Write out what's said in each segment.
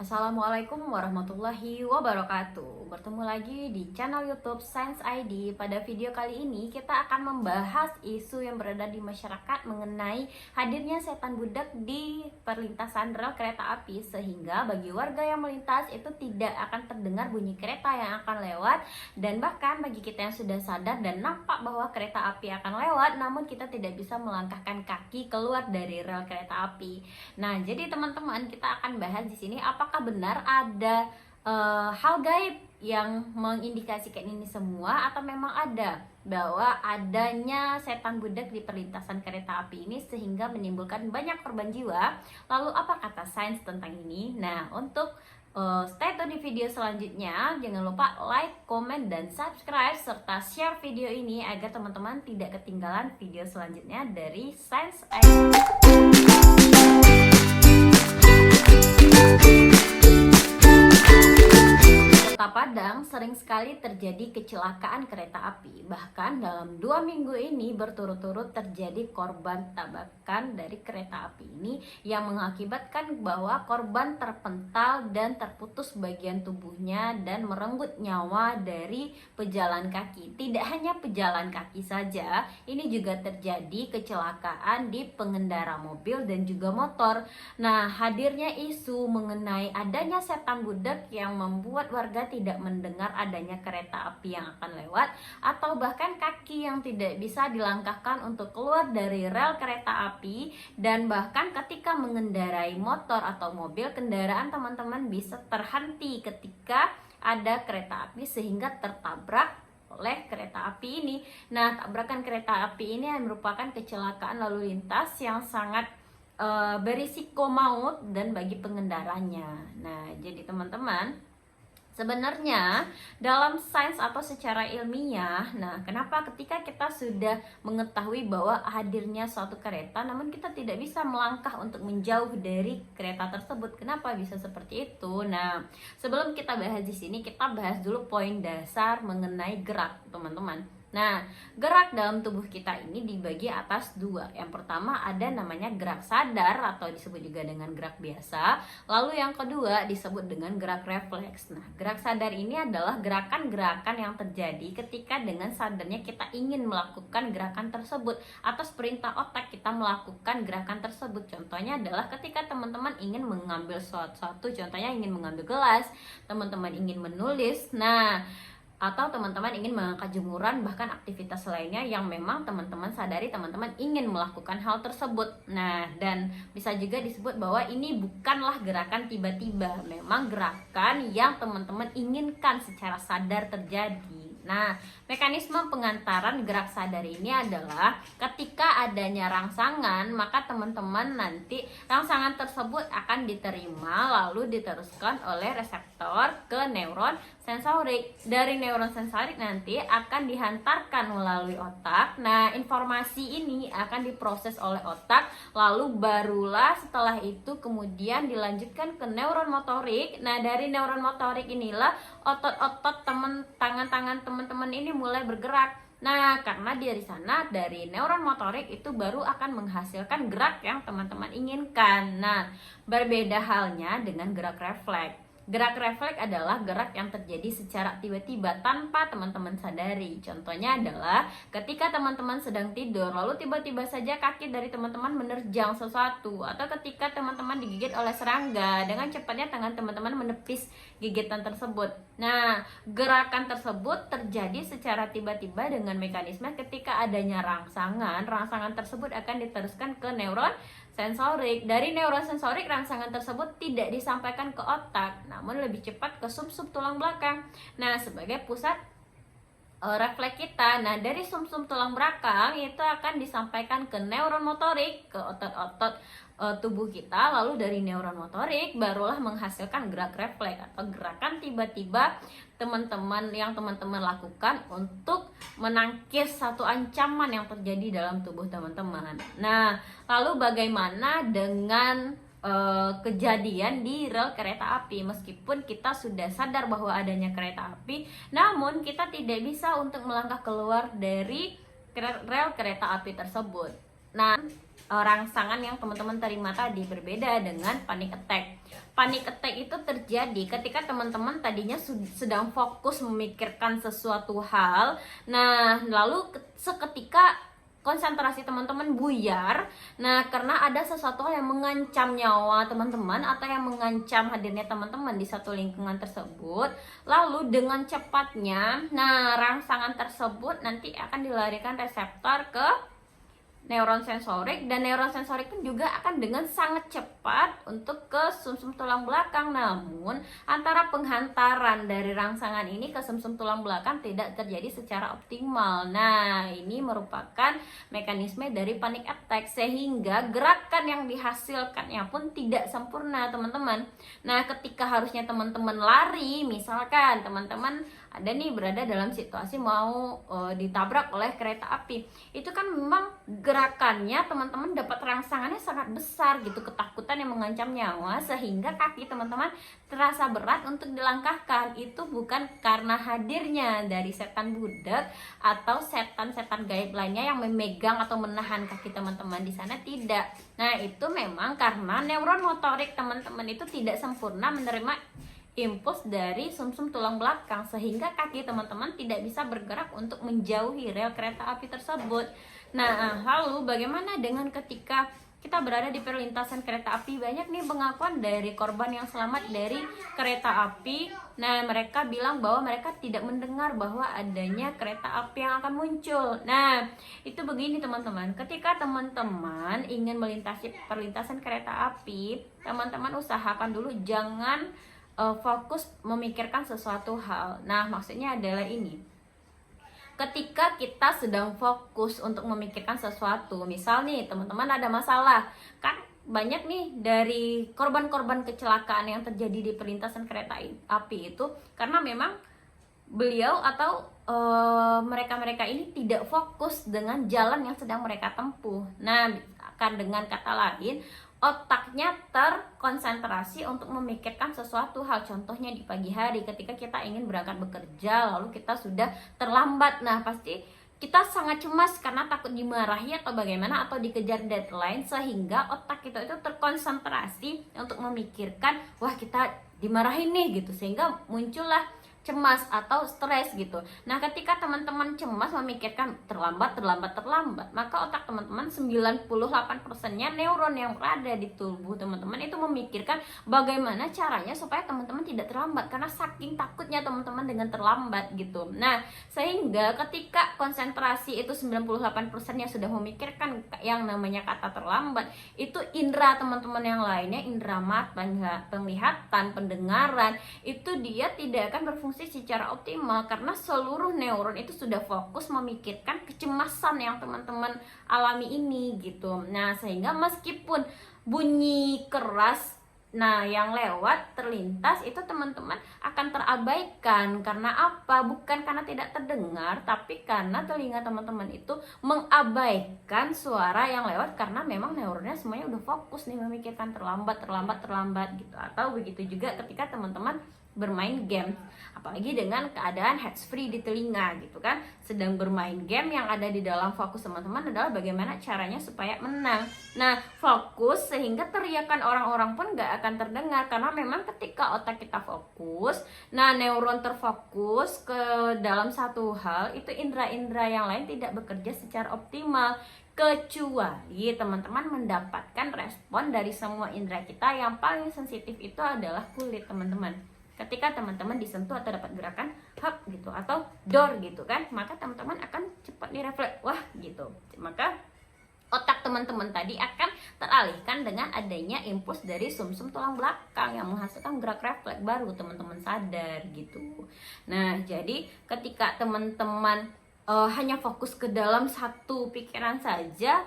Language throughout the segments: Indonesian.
Assalamualaikum warahmatullahi wabarakatuh. Bertemu lagi di channel YouTube Science ID. Pada video kali ini kita akan membahas isu yang beredar di masyarakat mengenai hadirnya setan budak di perlintasan rel kereta api, sehingga bagi warga yang melintas itu tidak akan terdengar bunyi kereta yang akan lewat, dan bahkan bagi kita yang sudah sadar dan nampak bahwa kereta api akan lewat, namun kita tidak bisa melangkahkan kaki keluar dari rel kereta api. Nah, jadi teman-teman, kita akan bahas di sini apakah benar ada hal gaib yang mengindikasikan ini semua, atau memang ada bahwa adanya setan budak di perlintasan kereta api ini sehingga menimbulkan banyak korban jiwa. Lalu apa kata sains tentang ini? Nah, untuk stay tune di video selanjutnya. Jangan lupa like, comment, dan subscribe serta share video ini agar teman-teman tidak ketinggalan video selanjutnya dari Science ID. Kota Padang sering sekali terjadi kecelakaan kereta api. Bahkan dalam 2 minggu ini berturut-turut terjadi korban tabrakan dari kereta api ini yang mengakibatkan bahwa korban terpental dan terputus bagian tubuhnya dan merenggut nyawa dari pejalan kaki. Tidak hanya pejalan kaki saja, ini juga terjadi kecelakaan di pengendara mobil dan juga motor. Nah, hadirnya isu mengenai adanya setan budak yang membuat warga tidak mendengar adanya kereta api yang akan lewat, atau bahkan kaki yang tidak bisa dilangkahkan untuk keluar dari rel kereta api, dan bahkan ketika mengendarai motor atau mobil, kendaraan teman-teman bisa terhenti ketika ada kereta api sehingga tertabrak oleh kereta api ini. Nah, tabrakan kereta api ini merupakan kecelakaan lalu lintas yang sangat berisiko maut dan bagi pengendaranya. Nah, jadi teman-teman, sebenarnya dalam sains atau secara ilmiah, nah kenapa ketika kita sudah mengetahui bahwa hadirnya suatu kereta namun kita tidak bisa melangkah untuk menjauh dari kereta tersebut, kenapa bisa seperti itu? Nah, sebelum kita bahas di sini, kita bahas dulu poin dasar mengenai gerak, teman-teman. Nah, gerak dalam tubuh kita ini dibagi atas dua. Yang pertama ada namanya gerak sadar atau disebut juga dengan gerak biasa. Lalu yang kedua disebut dengan gerak refleks. Nah, gerak sadar ini adalah gerakan-gerakan yang terjadi ketika dengan sadarnya kita ingin melakukan gerakan tersebut. Atas perintah otak kita melakukan gerakan tersebut. Contohnya adalah ketika teman-teman ingin mengambil sesuatu, contohnya ingin mengambil gelas, teman-teman ingin menulis. Nah, atau teman-teman ingin mengangkat jemuran, bahkan aktivitas lainnya yang memang teman-teman sadari teman-teman ingin melakukan hal tersebut. Nah, dan bisa juga disebut bahwa ini bukanlah gerakan tiba-tiba, memang gerakan yang teman-teman inginkan secara sadar terjadi. Nah, mekanisme pengantaran gerak sadar ini adalah ketika adanya rangsangan, maka teman-teman nanti rangsangan tersebut akan diterima lalu diteruskan oleh reseptor ke neuron sensorik. Dari neuron sensorik nanti akan dihantarkan melalui otak. Nah, informasi ini akan diproses oleh otak, lalu barulah setelah itu kemudian dilanjutkan ke neuron motorik. Nah, dari neuron motorik inilah otot-otot tangan-tangan teman-teman ini mulai bergerak. Nah, karena dari sana, dari neuron motorik itu baru akan menghasilkan gerak yang teman-teman inginkan. Nah, berbeda halnya dengan gerak refleks. Gerak refleks adalah gerak yang terjadi secara tiba-tiba tanpa teman-teman sadari. Contohnya adalah ketika teman-teman sedang tidur, lalu tiba-tiba saja kaki dari teman-teman menerjang sesuatu, atau ketika teman-teman digigit oleh serangga, dengan cepatnya tangan teman-teman menepis gigitan tersebut. Nah, gerakan tersebut terjadi secara tiba-tiba dengan mekanisme ketika adanya rangsangan. Rangsangan tersebut akan diteruskan ke neuron sensorik. Dari neuron sensorik, rangsangan tersebut tidak disampaikan ke otak, namun lebih cepat ke sumsum tulang belakang. Nah, sebagai pusat refleks kita. Nah, dari sumsum tulang belakang itu akan disampaikan ke neuron motorik, ke otot-otot tubuh kita. Lalu dari neuron motorik barulah menghasilkan gerak refleks atau gerakan tiba-tiba teman-teman lakukan untuk menangkis satu ancaman yang terjadi dalam tubuh teman-teman. Nah, lalu bagaimana dengan kejadian di rel kereta api? Meskipun kita sudah sadar bahwa adanya kereta api, namun kita tidak bisa untuk melangkah keluar dari rel kereta api tersebut. Nah, rangsangan yang teman-teman terima tadi berbeda dengan panic attack. panic attack itu terjadi ketika teman-teman tadinya sedang fokus memikirkan sesuatu hal. Nah, lalu seketika konsentrasi teman-teman buyar. Nah, karena ada sesuatu yang mengancam nyawa teman-teman atau yang mengancam hadirnya teman-teman di satu lingkungan tersebut, lalu dengan cepatnya, nah, rangsangan tersebut nanti akan dilarikan reseptor ke neuron sensorik, dan neuron sensorik pun juga akan dengan sangat cepat untuk ke sumsum tulang belakang. Namun antara penghantaran dari rangsangan ini ke sumsum tulang belakang tidak terjadi secara optimal. Nah, ini merupakan mekanisme dari panic attack, sehingga gerakan yang dihasilkannya pun tidak sempurna, teman-teman. Nah, ketika harusnya teman-teman lari, misalkan teman-teman ada nih berada dalam situasi mau ditabrak oleh kereta api, itu kan memang gerakannya teman-teman dapat rangsangannya sangat besar gitu, ketakutan yang mengancam nyawa, sehingga kaki teman-teman terasa berat untuk dilangkahkan. Itu bukan karena hadirnya dari setan budak atau setan-setan gaib lainnya yang memegang atau menahan kaki teman-teman di sana, tidak. Nah, itu memang karena neuron motorik teman-teman itu tidak sempurna menerima impuls dari sumsum tulang belakang, sehingga kaki teman-teman tidak bisa bergerak untuk menjauhi rel kereta api tersebut. Nah, lalu bagaimana dengan ketika kita berada di perlintasan kereta api? Banyak nih pengakuan dari korban yang selamat dari kereta api. Nah, mereka bilang bahwa mereka tidak mendengar bahwa adanya kereta api yang akan muncul. Nah, itu begini teman-teman, ketika teman-teman ingin melintasi perlintasan kereta api, teman-teman usahakan dulu jangan fokus memikirkan sesuatu hal. Nah, maksudnya adalah ini, ketika kita sedang fokus untuk memikirkan sesuatu, misal nih teman-teman ada masalah, kan banyak nih dari korban-korban kecelakaan yang terjadi di perlintasan kereta api itu karena memang beliau atau mereka-mereka ini tidak fokus dengan jalan yang sedang mereka tempuh. Nah, akan dengan kata lain, otaknya terkonsentrasi untuk memikirkan sesuatu hal. Contohnya di pagi hari ketika kita ingin berangkat bekerja, lalu kita sudah terlambat. Nah, pasti kita sangat cemas karena takut dimarahi atau bagaimana, atau dikejar deadline, sehingga otak kita itu terkonsentrasi untuk memikirkan, wah kita dimarahin nih gitu, sehingga muncullah cemas atau stres gitu. Nah, ketika teman-teman cemas memikirkan terlambat, maka otak teman-teman 98%-nya neuron yang berada di tubuh teman-teman itu memikirkan bagaimana caranya supaya teman-teman tidak terlambat, karena saking takutnya teman-teman dengan terlambat gitu. Nah, sehingga ketika konsentrasi itu 98%-nya sudah memikirkan yang namanya kata terlambat, itu indera teman-teman yang lainnya, indera mata, penglihatan, pendengaran, itu dia tidak akan berfungsi secara optimal karena seluruh neuron itu sudah fokus memikirkan kecemasan yang teman-teman alami ini gitu. Nah, sehingga meskipun bunyi keras yang lewat terlintas itu teman-teman akan terabaikan. Karena apa? Bukan karena tidak terdengar, tapi karena telinga teman-teman itu mengabaikan suara yang lewat karena memang neuronnya semuanya udah fokus nih memikirkan terlambat gitu. Atau begitu juga ketika teman-teman bermain game, apalagi dengan keadaan hands free di telinga gitu kan, sedang bermain game, yang ada di dalam fokus teman-teman adalah bagaimana caranya supaya menang. Nah, fokus sehingga teriakan orang-orang pun gak akan terdengar, karena memang ketika otak kita fokus, neuron terfokus ke dalam satu hal, itu indera-indera yang lain tidak bekerja secara optimal, kecuali teman-teman mendapatkan respon dari semua indera kita. Yang paling sensitif itu adalah kulit teman-teman. Ketika teman-teman disentuh atau dapat gerakan hap gitu atau dor gitu kan, maka teman-teman akan cepat direfleks, wah gitu. Maka otak teman-teman tadi akan teralihkan dengan adanya impuls dari sumsum tulang belakang yang menghasilkan gerak refleks baru teman-teman sadar gitu. Nah, jadi ketika teman-teman hanya fokus ke dalam satu pikiran saja,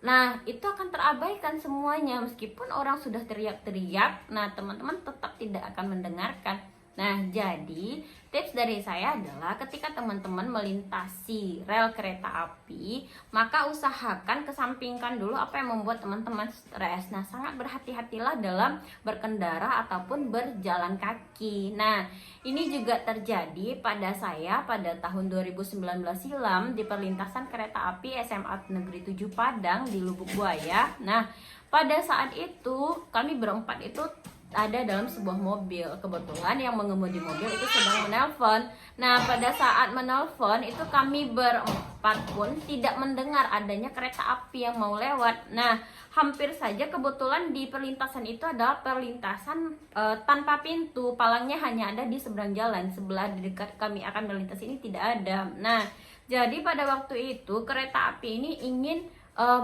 nah itu akan terabaikan semuanya. Meskipun orang sudah teriak-teriak, nah teman-teman tetap tidak akan mendengarkan. Nah, jadi tips dari saya adalah ketika teman-teman melintasi rel kereta api, maka usahakan kesampingkan dulu apa yang membuat teman-teman stres. Nah, sangat berhati-hatilah dalam berkendara ataupun berjalan kaki. Nah, ini juga terjadi pada saya pada tahun 2019 silam di perlintasan kereta api SMA Negeri 7 Padang di Lubuk Buaya. Nah, pada saat itu kami berempat itu ada dalam sebuah mobil. Kebetulan yang mengemudi mobil itu sedang menelpon. Nah, pada saat menelpon itu kami berempat pun tidak mendengar adanya kereta api yang mau lewat. Nah, hampir saja kebetulan di perlintasan itu adalah perlintasan tanpa pintu. Palangnya hanya ada di seberang jalan. Sebelah di dekat kami akan melintas ini tidak ada. Nah, jadi pada waktu itu kereta api ini ingin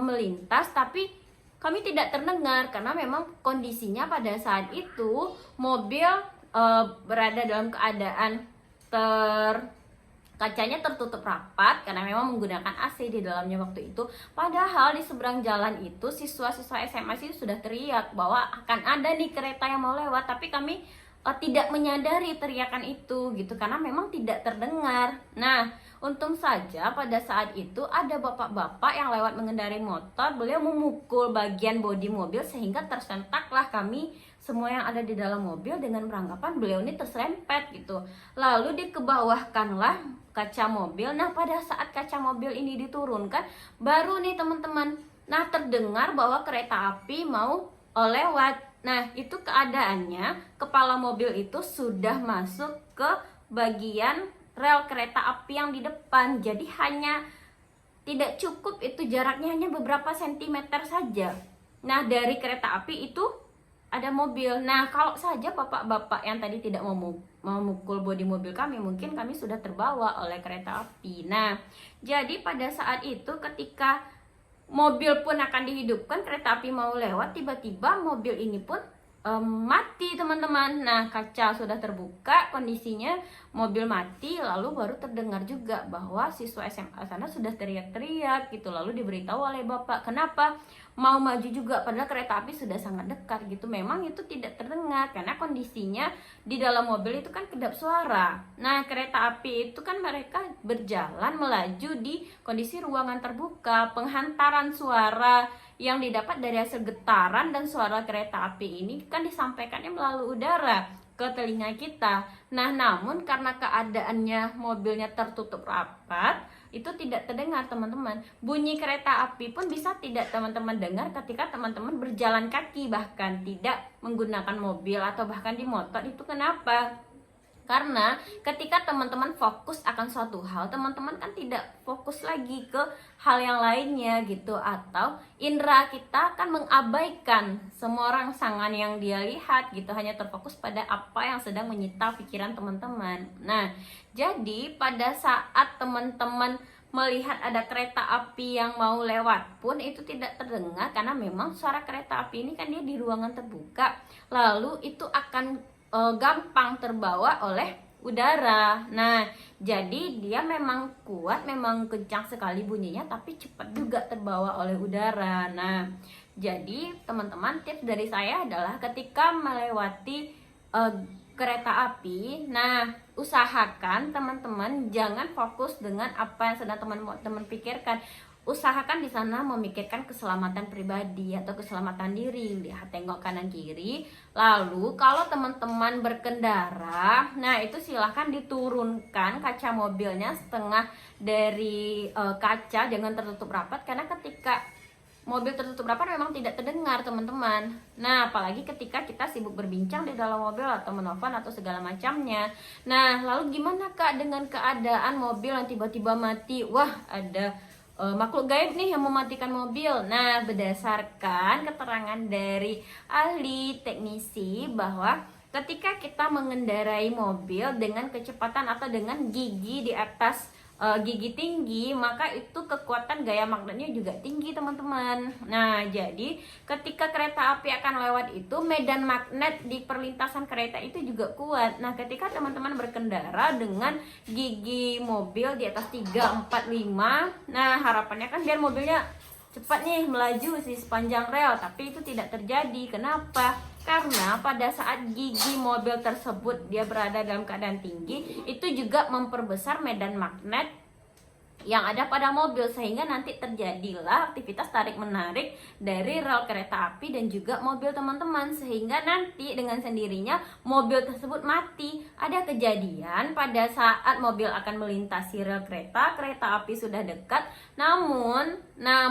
melintas, tapi kami tidak terdengar karena memang kondisinya pada saat itu mobil berada dalam keadaan kacanya tertutup rapat karena memang menggunakan AC di dalamnya waktu itu. Padahal di seberang jalan itu siswa-siswa SMA itu sudah teriak bahwa akan ada nih kereta yang mau lewat, tapi kami tidak menyadari teriakan itu gitu karena memang tidak terdengar. Nah, untung saja pada saat itu ada bapak-bapak yang lewat mengendarai motor, beliau memukul bagian bodi mobil sehingga tersentaklah kami semua yang ada di dalam mobil dengan beranggapan beliau ini terserempet gitu. Lalu dikebawahkanlah kaca mobil. Nah, pada saat kaca mobil ini diturunkan, baru nih teman-teman, nah terdengar bahwa kereta api mau lewat. Nah, itu keadaannya kepala mobil itu sudah masuk ke bagian rel kereta api yang di depan. Jadi hanya tidak cukup itu, jaraknya hanya beberapa sentimeter saja. Nah, dari kereta api itu ada mobil. Nah, kalau saja bapak-bapak yang tadi tidak memukul bodi mobil kami, mungkin kami sudah terbawa oleh kereta api. Nah, jadi pada saat itu ketika mobil pun akan dihidupkan, kereta api mau lewat, tiba-tiba mobil ini pun mati teman-teman. Nah, kaca sudah terbuka, kondisinya mobil mati, lalu baru terdengar juga bahwa siswa SMA sana sudah teriak-teriak gitu. Lalu diberitahu oleh bapak, kenapa mau maju juga padahal kereta api sudah sangat dekat gitu. Memang itu tidak terdengar karena kondisinya di dalam mobil itu kan kedap suara. Nah, kereta api itu kan mereka berjalan melaju di kondisi ruangan terbuka. Penghantaran suara yang didapat dari hasil getaran dan suara kereta api ini kan disampaikannya melalui udara ke telinga kita. Nah, namun karena keadaannya mobilnya tertutup rapat, itu tidak terdengar teman-teman. Bunyi kereta api pun bisa tidak teman-teman dengar ketika teman-teman berjalan kaki, bahkan tidak menggunakan mobil atau bahkan di motor. Itu kenapa? Karena ketika teman-teman fokus akan suatu hal, teman-teman kan tidak fokus lagi ke hal yang lainnya gitu. Atau indera kita kan mengabaikan semua rangsangan yang dia lihat gitu, hanya terfokus pada apa yang sedang menyita pikiran teman-teman. Nah, jadi pada saat teman-teman melihat ada kereta api yang mau lewat pun itu tidak terdengar karena memang suara kereta api ini kan dia di ruangan terbuka. Lalu itu akan gampang terbawa oleh udara. Nah, jadi dia memang kuat, memang kencang sekali bunyinya, tapi cepat juga terbawa oleh udara. Nah, jadi teman-teman, tips dari saya adalah ketika melewati kereta api, nah usahakan teman-teman jangan fokus dengan apa yang sedang teman-teman pikirkan. Usahakan di sana memikirkan keselamatan pribadi atau keselamatan diri. Lihat, tengok kanan kiri. Lalu kalau teman-teman berkendara, nah itu silahkan diturunkan kaca mobilnya setengah dari kaca, jangan tertutup rapat karena ketika mobil tertutup rapat memang tidak terdengar teman-teman. Nah, apalagi ketika kita sibuk berbincang di dalam mobil atau menelpon atau segala macamnya. Nah, lalu gimana Kak dengan keadaan mobil yang tiba-tiba mati? Wah, ada makhluk gaib nih yang mematikan mobil. Nah, berdasarkan keterangan dari ahli teknisi bahwa ketika kita mengendarai mobil dengan kecepatan atau dengan gigi di atas gigi tinggi, maka itu kekuatan gaya magnetnya juga tinggi teman-teman. Nah, jadi ketika kereta api akan lewat itu, medan magnet di perlintasan kereta itu juga kuat. Nah, ketika teman-teman berkendara dengan gigi mobil di atas 3, 4, 5, nah harapannya kan biar mobilnya cepat nih melaju sih sepanjang rel, tapi itu tidak terjadi. Kenapa? Karena pada saat gigi mobil tersebut dia berada dalam keadaan tinggi, itu juga memperbesar medan magnet yang ada pada mobil sehingga nanti terjadilah aktivitas tarik-menarik dari rel kereta api dan juga mobil teman-teman, sehingga nanti dengan sendirinya mobil tersebut mati. Ada kejadian pada saat mobil akan melintasi rel kereta api sudah dekat, namun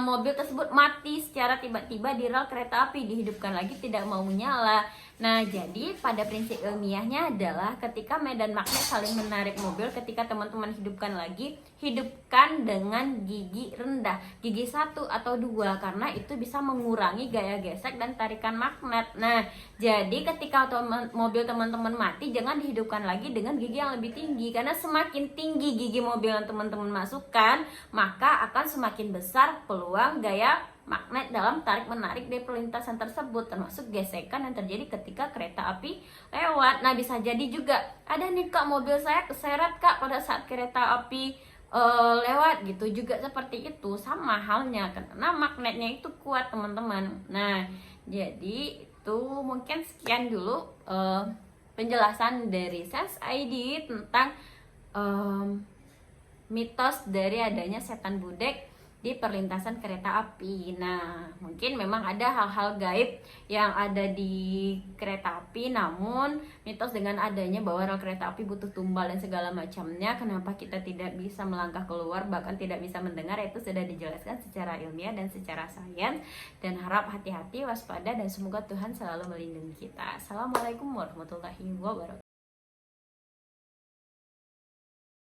mobil tersebut mati secara tiba-tiba di rel kereta api, dihidupkan lagi tidak mau menyala. Nah, jadi pada prinsip ilmiahnya adalah ketika medan magnet saling menarik mobil, ketika teman-teman hidupkan dengan gigi rendah, gigi 1 atau 2, karena itu bisa mengurangi gaya gesek dan tarikan magnet. Nah, jadi ketika mobil teman-teman mati, jangan dihidupkan lagi dengan gigi yang lebih tinggi, karena semakin tinggi gigi mobil yang teman-teman masukkan, maka akan semakin besar peluang gaya magnet dalam tarik-menarik dari perlintasan tersebut, termasuk gesekan yang terjadi ketika kereta api lewat. Nah, bisa jadi juga ada nih kak, mobil saya keseret kak pada saat kereta api lewat gitu, juga seperti itu, sama halnya karena magnetnya itu kuat teman-teman. Nah, jadi itu mungkin sekian dulu penjelasan dari Sense ID tentang mitos dari adanya setan budek di perlintasan kereta api. Nah, mungkin memang ada hal-hal gaib yang ada di kereta api, namun mitos dengan adanya bahwa rel kereta api butuh tumbal dan segala macamnya, kenapa kita tidak bisa melangkah keluar, bahkan tidak bisa mendengar, itu sudah dijelaskan secara ilmiah dan secara sains. Dan harap hati-hati, waspada, dan semoga Tuhan selalu melindungi kita. Assalamualaikum warahmatullahi wabarakatuh.